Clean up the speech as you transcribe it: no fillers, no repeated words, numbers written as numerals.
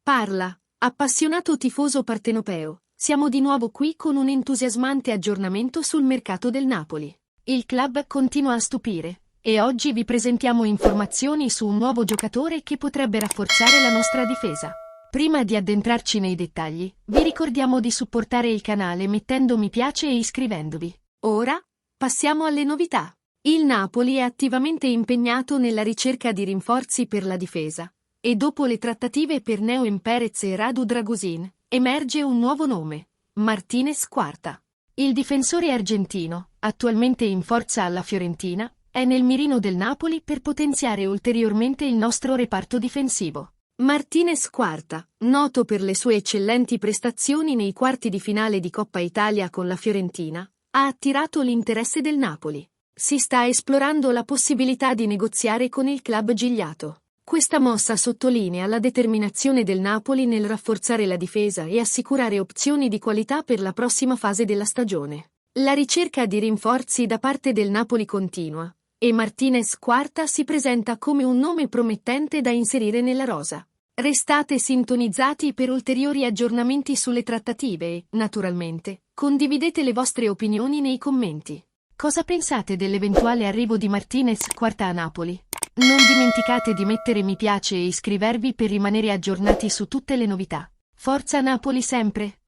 Parla, appassionato tifoso partenopeo. Siamo di nuovo qui con un entusiasmante aggiornamento sul mercato del Napoli. Il club continua a stupire, e oggi vi presentiamo informazioni su un nuovo giocatore che potrebbe rafforzare la nostra difesa. Prima di addentrarci nei dettagli, vi ricordiamo di supportare il canale mettendo mi piace e iscrivendovi. Ora, passiamo alle novità. Il Napoli è attivamente impegnato nella ricerca di rinforzi per la difesa, e dopo le trattative per Neuen Perez e Radu Dragusin, emerge un nuovo nome: Martinez Quarta. Il difensore argentino, attualmente in forza alla Fiorentina, è nel mirino del Napoli per potenziare ulteriormente il nostro reparto difensivo. Martinez Quarta, noto per le sue eccellenti prestazioni nei quarti di finale di Coppa Italia con la Fiorentina, ha attirato l'interesse del Napoli. Si sta esplorando la possibilità di negoziare con il club gigliato. Questa mossa sottolinea la determinazione del Napoli nel rafforzare la difesa e assicurare opzioni di qualità per la prossima fase della stagione. La ricerca di rinforzi da parte del Napoli continua, e Martinez Quarta si presenta come un nome promettente da inserire nella rosa. Restate sintonizzati per ulteriori aggiornamenti sulle trattative e, naturalmente, condividete le vostre opinioni nei commenti. Cosa pensate dell'eventuale arrivo di Martinez Quarta a Napoli? Non dimenticate di mettere mi piace e iscrivervi per rimanere aggiornati su tutte le novità. Forza Napoli sempre!